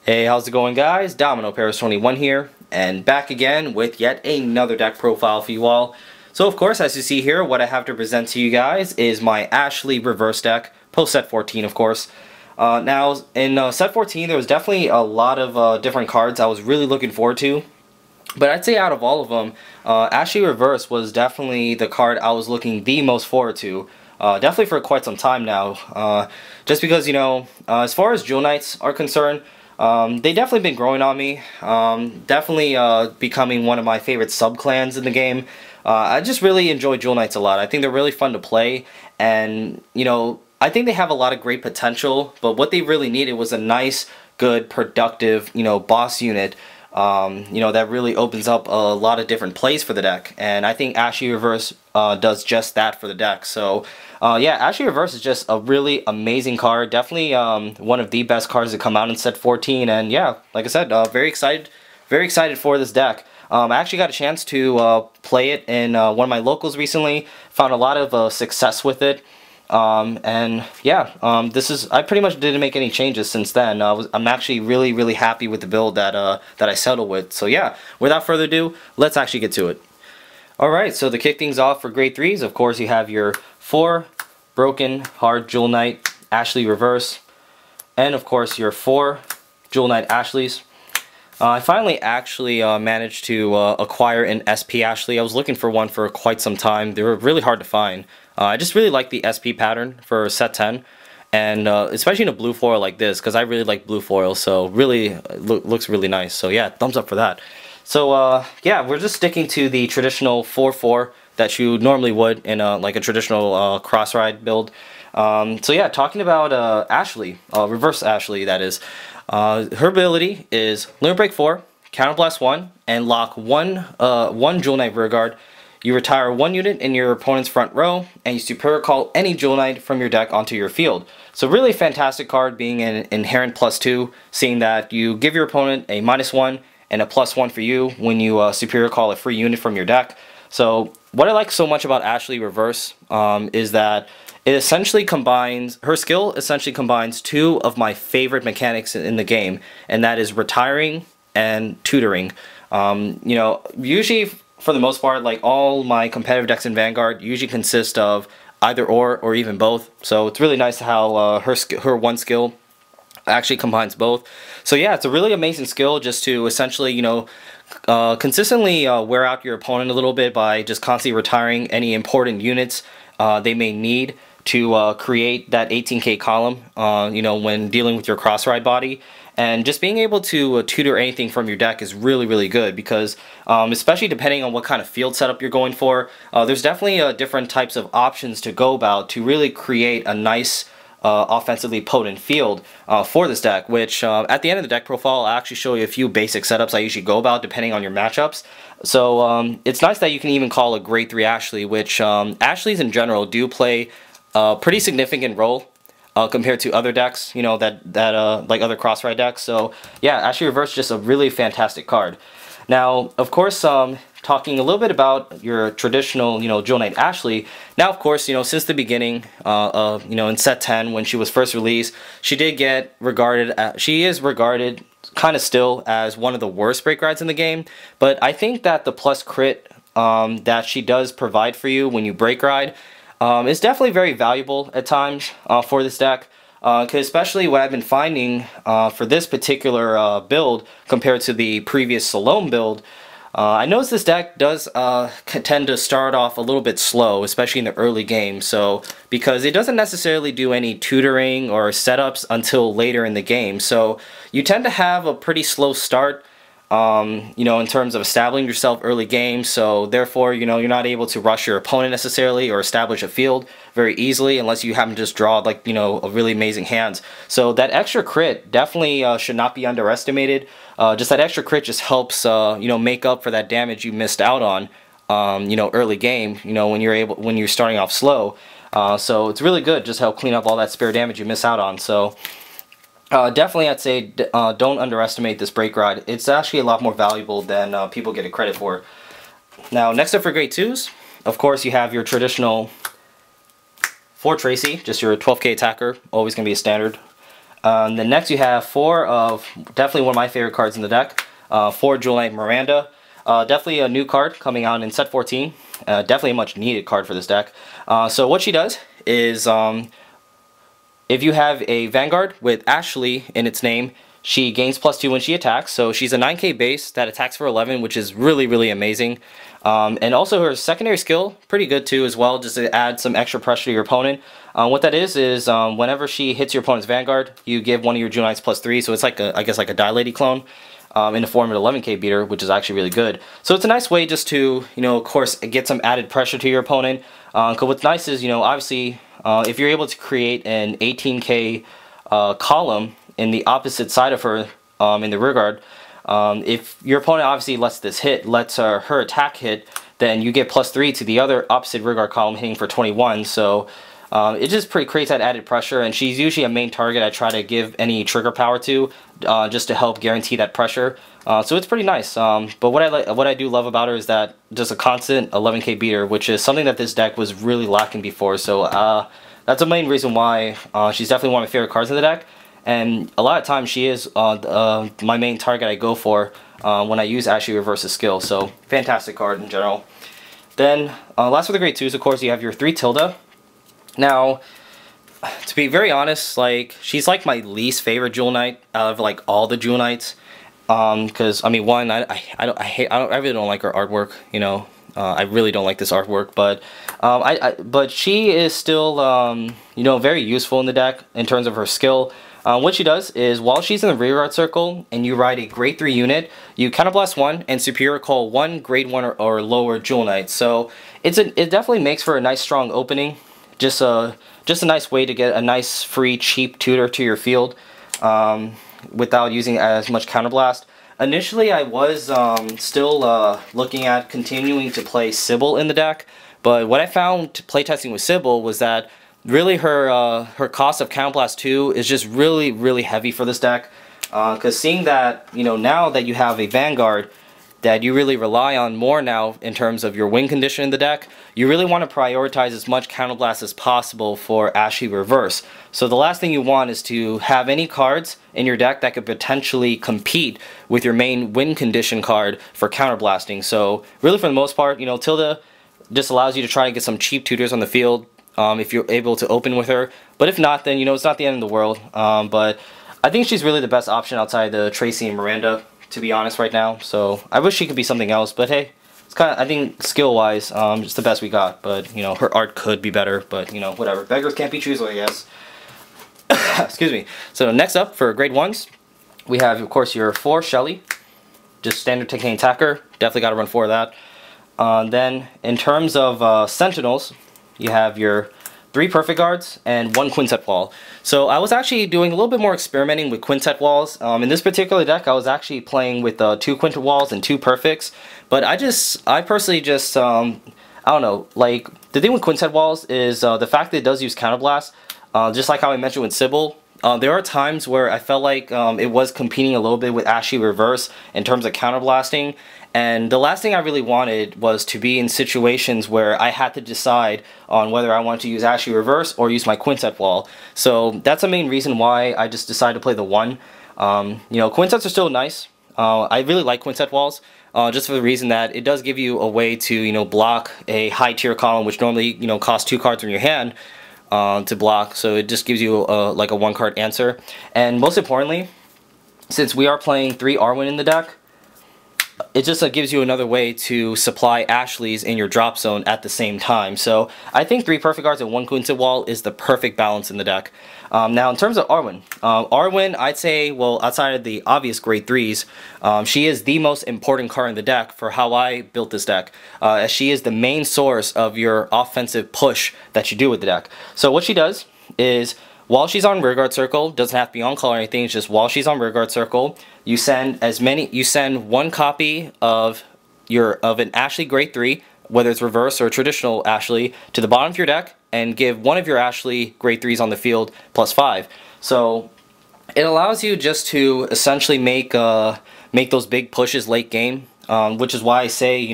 Hey, how's it going, guys? Domino Paris 21 here, and back again with yet another deck profile for you all. So, of course, as you see here, what I have to present to you guys is my Ashlei reverse deck, post set 14, of course. Now, in set 14, there was definitely a lot of different cards I was really looking forward to. But I'd say out of all of them, Ashlei Reverse was definitely the card I was looking the most forward to. Definitely for quite some time now. Just because, as far as Jewel Knights are concerned, they definitely been growing on me. Definitely becoming one of my favorite sub-clans in the game. I just really enjoy Jewel Knights a lot. I think they're really fun to play, and, I think they have a lot of great potential, but what they really needed was a nice, good, productive, boss unit. That really opens up a lot of different plays for the deck, and I think Ashlei Reverse does just that for the deck. So, yeah, Ashlei Reverse is just a really amazing card. Definitely one of the best cards to come out in set 14, and yeah, like I said, very excited for this deck. I actually got a chance to play it in one of my locals recently. Found a lot of success with it. And yeah, I pretty much didn't make any changes since then. I'm actually really happy with the build that I settled with. So yeah, without further ado, let's actually get to it. Alright, so to kick things off for grade 3s, of course you have your 4 Broken Hard Jewel Knight Ashlei Reverse, and of course your 4 Jewel Knight Ashleis. I finally actually managed to acquire an SP Ashlei. I was looking for one for quite some time. They were really hard to find. I just really like the SP pattern for set 10, and especially in a blue foil like this, because I really like blue foil, so really looks really nice. So yeah, thumbs up for that. So yeah, we're just sticking to the traditional 4/4 that you normally would in like a traditional cross ride build. So yeah, talking about Ashlei, reverse Ashlei, that is. Her ability is Limit Break 4, Counterblast 1, and lock one Jewel Knight Vanguard. You retire 1 unit in your opponent's front row, and you Superior Call any Jewel Knight from your deck onto your field. So really fantastic card, being an inherent +2, seeing that you give your opponent a -1 and a +1 for you when you Superior Call a free unit from your deck. So what I like so much about Ashlei Reverse is that it essentially combines, her skill essentially combines 2 of my favorite mechanics in the game, and that is retiring and tutoring. Usually for the most part, like all my competitive decks in Vanguard usually consist of either or even both. So it's really nice how her one skill actually combines both. So yeah, it's a really amazing skill just to essentially, consistently wear out your opponent a little bit by just constantly retiring any important units they may need to create that 18k column, when dealing with your cross ride body. And just being able to tutor anything from your deck is really good, because especially depending on what kind of field setup you're going for, there's definitely different types of options to go about to really create a nice offensively potent field for this deck, which at the end of the deck profile I'll actually show you a few basic setups I usually go about depending on your matchups. So it's nice that you can even call a grade 3 Ashlei, which Ashleis in general do play a pretty significant role compared to other decks, like other cross ride decks. So yeah, Ashlei Reverse, just a really fantastic card. Now, of course, talking a little bit about your traditional, Jewel Knight Ashlei. Now, of course, since the beginning, in set 10 when she was first released, she is regarded kind of still as one of the worst break rides in the game. But I think that the plus crit that she does provide for you when you break ride is definitely very valuable at times for this deck. Especially what I've been finding for this particular build compared to the previous Salome build, I noticed this deck does tend to start off a little bit slow, especially in the early game. So because it doesn't necessarily do any tutoring or setups until later in the game, so you tend to have a pretty slow start. In terms of establishing yourself early game, so therefore, you're not able to rush your opponent necessarily or establish a field very easily unless you happen to just draw, like, a really amazing hands. So that extra crit definitely should not be underestimated. Just that extra crit just helps, make up for that damage you missed out on, early game, when you're starting off slow. So it's really good, just help clean up all that spare damage you miss out on. So definitely, I'd say don't underestimate this break ride. It's actually a lot more valuable than people get it credit for. Now, next up for grade 2s, of course, you have your traditional 4 Tracy, just your 12k attacker, always going to be a standard. Then next you have definitely one of my favorite cards in the deck, 4 Jewel Knight Miranda. Definitely a new card coming out in set 14. Definitely a much needed card for this deck. So what she does is, if you have a Vanguard with Ashlei in its name, she gains +2 when she attacks. So she's a 9k base that attacks for 11, which is really, really amazing. And also her secondary skill, pretty good too as well, just to add some extra pressure to your opponent. What that is whenever she hits your opponent's Vanguard, you give one of your Jewel Knights +3, so it's like I guess like a Die Lady clone. In the form of an 11k beater, which is actually really good. So it's a nice way just to, of course, get some added pressure to your opponent. Because what's nice is, obviously, if you're able to create an 18k column in the opposite side of her, in the rear guard, if your opponent obviously lets her attack hit, then you get +3 to the other opposite rear guard column hitting for 21. So it just creates that added pressure, and she's usually a main target I try to give any trigger power to, just to help guarantee that pressure. So it's pretty nice. But what I do love about her is that just a constant 11k beater, which is something that this deck was really lacking before. So that's the main reason why she's definitely one of my favorite cards in the deck. And a lot of times she is my main target I go for when I use Ashlei Reverse's skill. So fantastic card in general. Then last for the grade 2s, of course, you have your 3 Tilda. Now, to be very honest, like, she's like my least favorite Jewel Knight out of like all the Jewel Knights. Because I mean, one, I really don't like her artwork. I really don't like this artwork. But but she is still very useful in the deck in terms of her skill. What she does is, while she's in the rear guard circle and you ride a grade 3 unit, you counterblast 1 and superior call 1 grade 1 or lower Jewel Knight. So it definitely makes for a nice strong opening. Just a nice way to get a nice free cheap tutor to your field without using as much counterblast. Initially I was still looking at continuing to play Sybil in the deck, but what I found playtesting with Sybil was that really her cost of counterblast 2 is just really, really heavy for this deck. Because seeing that, now that you have a Vanguard that you really rely on more now in terms of your win condition in the deck, you really want to prioritize as much counterblast as possible for Ashlei Reverse. So the last thing you want is to have any cards in your deck that could potentially compete with your main win condition card for counterblasting. So really, for the most part, Tilda just allows you to try to get some cheap tutors on the field if you're able to open with her. But if not, then it's not the end of the world. But I think she's really the best option outside the Tracy and Miranda, to be honest, right now. So I wish she could be something else, but hey, it's kind of, I think skill-wise, it's the best we got. But her art could be better, but whatever. Beggars can't be choosers, I guess. Excuse me. So next up for grade 1s, we have, of course, your 4 Shelly, just standard tanking attacker. Definitely got to run 4 of that. Then in terms of Sentinels, you have your 3 Perfect Guards and 1 Quintet Wall. So I was actually doing a little bit more experimenting with Quintet Walls. In this particular deck, I was actually playing with 2 Quintet Walls and 2 Perfects. But I personally just, I don't know, like, the thing with Quintet Walls is the fact that it does use Counterblast. Just like how I mentioned with Sybil, there are times where I felt like it was competing a little bit with Ashlei Reverse in terms of counterblasting. And the last thing I really wanted was to be in situations where I had to decide on whether I wanted to use Ashlei Reverse or use my Quintet Wall. So that's the main reason why I just decided to play the 1. Quintets are still nice. I really like Quintet Walls, just for the reason that it does give you a way to, block a high tier column, which normally, costs 2 cards in your hand to block. So it just gives you like a 1 card answer. And most importantly, since we are playing 3 Arwen in the deck, it just gives you another way to supply Ashlei's in your drop zone at the same time. So I think 3 Perfect Guards and 1 Quintet Wall is the perfect balance in the deck. Now in terms of Arwen, Arwen, I'd say, well, outside of the obvious grade 3s, she is the most important card in the deck for how I built this deck, as she is the main source of your offensive push that you do with the deck. So what she does is, while she's on rearguard circle, doesn't have to be on call or anything, it's just while she's on rearguard circle, you send 1 copy of an Ashlei grade 3, whether it's reverse or traditional Ashlei, to the bottom of your deck, and give one of your Ashlei grade 3s on the field +5. So it allows you just to essentially make those big pushes late game, which is why I say,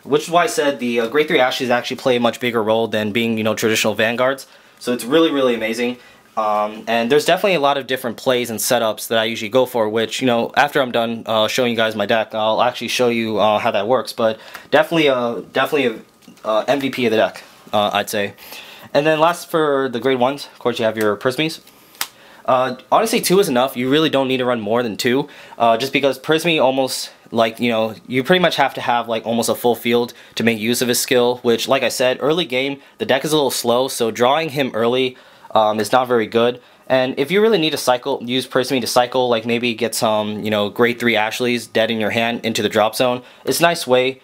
which is why I said the grade 3 Ashleis actually play a much bigger role than being, traditional Vanguards. So it's really, really amazing. And there's definitely a lot of different plays and setups that I usually go for, which, you know, after I'm done showing you guys my deck, I'll actually show you how that works. But definitely a MVP of the deck, I'd say. And then last for the grade 1s, of course you have your Prismies. Honestly, 2 is enough. You really don't need to run more than 2, just because Prismy almost, like, you know, you pretty much have to have like almost a full field to make use of his skill, which, like I said, early game, the deck is a little slow, so drawing him early is not very good. And if you really need to cycle, use Prismy to cycle, like maybe get some, you know, grade 3 Ashleys dead in your hand into the drop zone, it's a nice way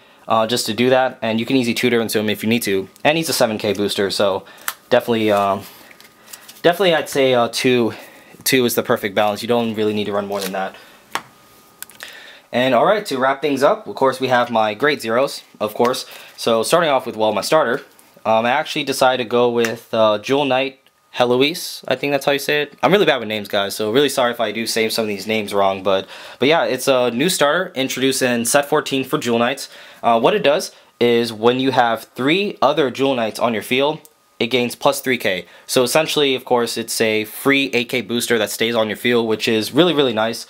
just to do that, and you can easy tutor into him if you need to. And he's a 7k booster, so definitely, definitely I'd say 2 is the perfect balance. You don't really need to run more than that. And alright, to wrap things up, of course we have my grade 0s, of course. So starting off with, well, my starter, I actually decided to go with Jewel Knight Heloise, I think that's how you say it. I'm really bad with names, guys, so really sorry if I do say some of these names wrong, but yeah, it's a new starter introduced in set 14 for Jewel Knights. What it does is when you have 3 other Jewel Knights on your field, it gains plus 3k. So essentially, of course, it's a free 8k booster that stays on your field, which is really, really nice.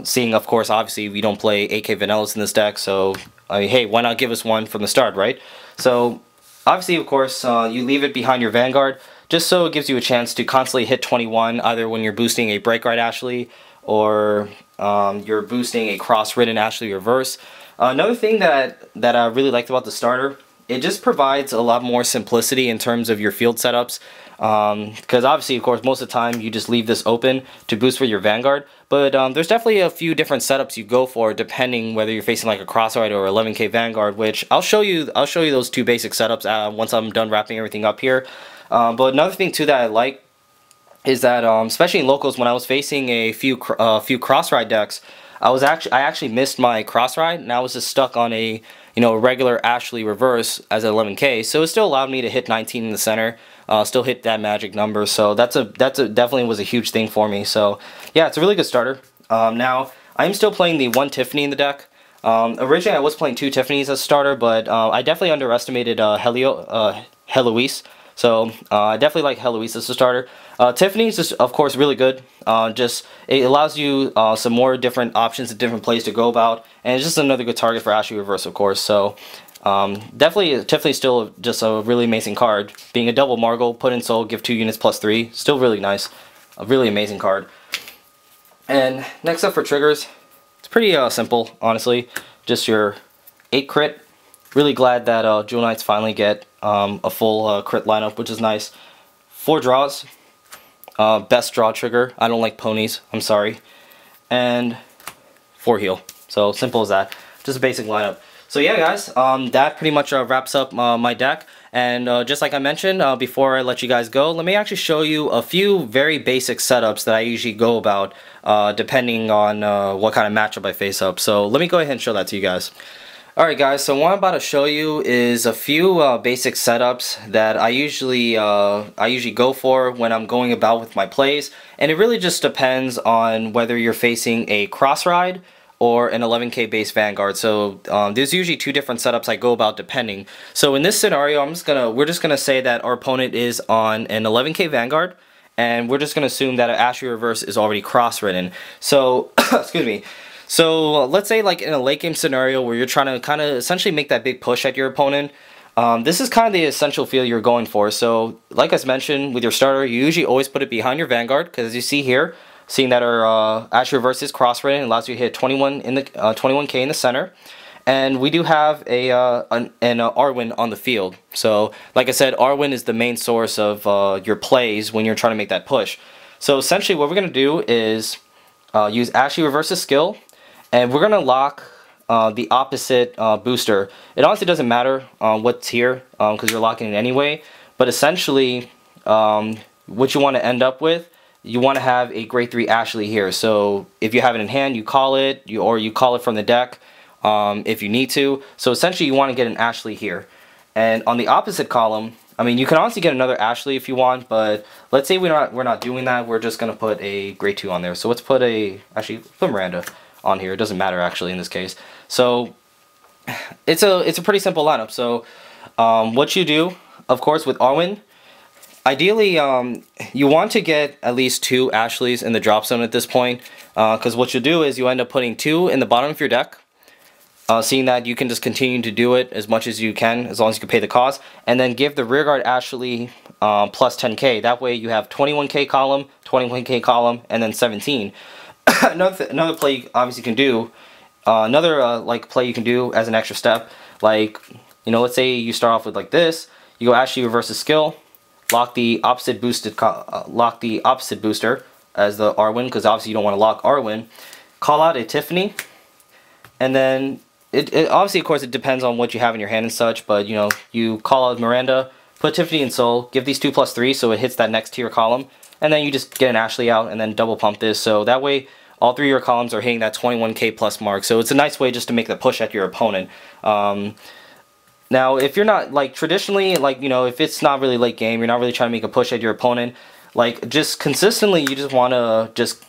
Seeing, of course, obviously, we don't play 8k vanillas in this deck, so, I mean, hey, why not give us one from the start, right? So, obviously, of course, you leave it behind your Vanguard, just so it gives you a chance to constantly hit 21, either when you're boosting a Break Ride Ashlei, or you're boosting a Cross-Ridden Ashlei Reverse. Another thing that I really liked about the starter, it just provides a lot more simplicity in terms of your field setups, because obviously, of course, most of the time you just leave this open to boost for your Vanguard, but there's definitely a few different setups you go for depending whether you're facing like a Crossride or 11k Vanguard, which I'll show you those 2 basic setups once I'm done wrapping everything up here. But another thing too that I like is that especially in locals, when I was facing a few Crossride decks, I actually missed my Crossride, and I was just stuck on a, you know, regular Ashlei Reverse as an 11k, so it still allowed me to hit 19 in the center, still hit that magic number, so that's definitely was a huge thing for me. So yeah, it's a really good starter. Now I'm still playing the 1 Tiffany in the deck. Originally I was playing 2 Tiffany's as a starter, but I definitely underestimated Heloise. So I definitely like Heloise as a starter. Tiffany's is, of course, really good. Just it allows you some more different options and different plays to go about, and it's just another good target for Ashlei Reverse, of course. So definitely, Tiffany's still just a really amazing card. Being a double Margle, put in soul, give 2 units plus 3, still really nice. A really amazing card. And next up for triggers, it's pretty simple, honestly. Just your 8 crit. Really glad that Jewel Knights finally get a full crit lineup, which is nice. 4 draws. Best draw trigger. I don't like ponies, I'm sorry. And 4 heal. So simple as that. Just a basic lineup. So yeah, guys, that pretty much wraps up my deck. And just like I mentioned, before I let you guys go, let me actually show you a few very basic setups that I usually go about depending on what kind of matchup I face up. So let me go ahead and show that to you guys. Alright guys, so what I'm about to show you is a few basic setups that I usually go for when I'm going about with my plays, and it really just depends on whether you're facing a Crossride or an 11k base Vanguard. So there's usually 2 different setups I go about depending. So in this scenario, we're just gonna say that our opponent is on an 11k Vanguard, and we're just gonna assume that an Ashlei Reverse is already cross-ridden. So excuse me. So let's say like in a late game scenario where you're trying to kind of essentially make that big push at your opponent, this is kind of the essential field you're going for. So like I mentioned, with your starter, you usually always put it behind your Vanguard, because as you see here, seeing that our Ashlei Reverse is cross-ridden, it allows you to hit 21k in the center. And we do have an Arwen on the field. So like I said, Arwen is the main source of your plays when you're trying to make that push. So essentially what we're going to do is use Ashlei Reverse's skill, and we're going to lock the opposite booster. It honestly doesn't matter what's here, because you're locking it anyway. But essentially, what you want to end up with, you want to have a grade 3 Ashlei here. So if you have it in hand, you call it, or you call it from the deck if you need to. So essentially, you want to get an Ashlei here. And on the opposite column, I mean, you can honestly get another Ashlei if you want, but let's say we're not doing that. We're just going to put a grade 2 on there. So let's put put Miranda on here. It doesn't matter actually in this case. So it's a pretty simple lineup. So what you do, of course, with Arwen, ideally, you want to get at least 2 Ashleis in the drop zone at this point, because what you'll do is you end up putting 2 in the bottom of your deck, seeing that you can just continue to do it as much as you can, as long as you can pay the cost, and then give the rearguard Ashlei plus 10k. That way you have 21k column, 21k column, and then 17. Another play you obviously can do, like play you can do as an extra step, like, you know, let's say you start off with like this, you go Ashlei reverses skill, lock the opposite booster as the Arwen, because obviously you don't want to lock Arwen. Call out a Tiffany, and then it obviously, of course, it depends on what you have in your hand and such, but you know, you call out Miranda, put Tiffany in soul, give these 2+3 so it hits that next tier column, and then you just get an Ashlei out and then double pump this, so that way all 3 of your columns are hitting that 21k plus mark. So it's a nice way just to make the push at your opponent. Now, if you're not, like, traditionally, like, you know, if it's not really late game, you're not really trying to make a push at your opponent, like, just consistently, you just want to just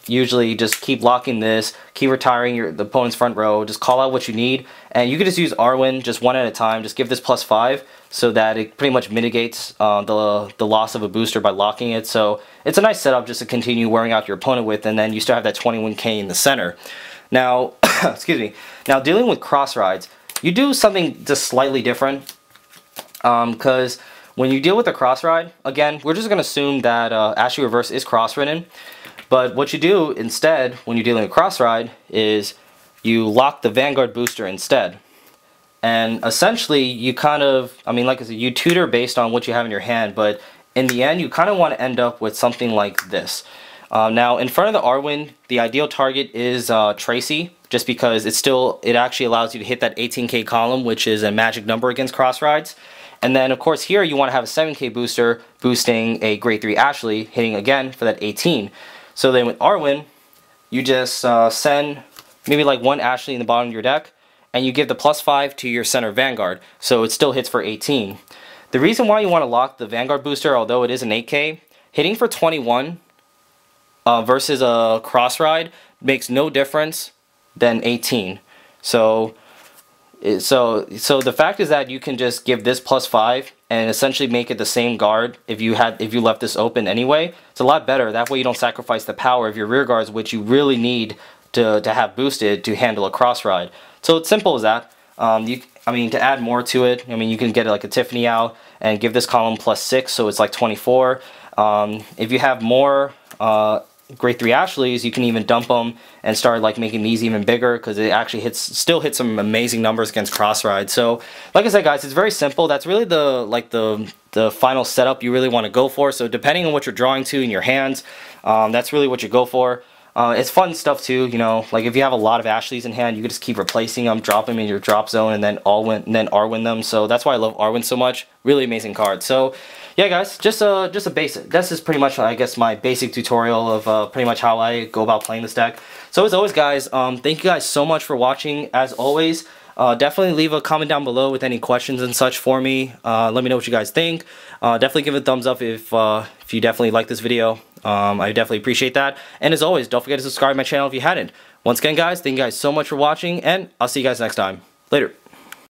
usually just keep locking this, keep retiring the opponent's front row, just call out what you need, and you can just use Arwen just one at a time, just give this +5, so that it pretty much mitigates the loss of a booster by locking it. So it's a nice setup just to continue wearing out your opponent with, and then you still have that 21k in the center. Now, excuse me, now dealing with cross rides, you do something just slightly different, because when you deal with the cross ride, again, we're just going to assume that Ashlei Reverse is cross-ridden, but what you do instead when you're dealing with cross ride is you lock the Vanguard booster instead. And essentially, you kind of, I mean, like I said, you tutor based on what you have in your hand, but in the end, you kind of want to end up with something like this. Now, in front of the Arwen, the ideal target is Tracy, just because it actually allows you to hit that 18k column, which is a magic number against cross rides. And then, of course, here you want to have a 7k booster boosting a grade 3 Ashlei, hitting again for that 18. So then with Arwen, you just send maybe like 1 Ashlei in the bottom of your deck, and you give the +5 to your center Vanguard, so it still hits for 18. The reason why you want to lock the Vanguard booster, although it is an 8k, hitting for 21 versus a cross ride makes no difference than 18. So the fact is that you can just give this +5 and essentially make it the same guard if you left this open anyway. It's a lot better. That way you don't sacrifice the power of your rear guards, which you really need to have boosted to handle a cross ride. So it's simple as that. I mean, to add more to it, I mean, you can get like a Tiffany out and give this column +6, so it's like 24. If you have more grade 3 Ashleis, you can even dump them and start like making these even bigger, because it actually still hits some amazing numbers against cross ride. So like I said, guys, it's very simple. That's really the final setup you really want to go for. So depending on what you're drawing to in your hands, that's really what you go for. It's fun stuff too, you know, like if you have a lot of Ashleis in hand, you can just keep replacing them, drop them in your drop zone, and then Arwen them. So that's why I love Arwen so much. Really amazing card. So yeah, guys, just a basic. This is pretty much, I guess, my basic tutorial of pretty much how I go about playing this deck. So as always, guys, thank you guys so much for watching. As always, definitely leave a comment down below with any questions and such for me. Let me know what you guys think. Definitely give it a thumbs up if you definitely like this video. I definitely appreciate that. And as always, don't forget to subscribe to my channel if you hadn't. Once again, guys, thank you guys so much for watching, and I'll see you guys next time. Later.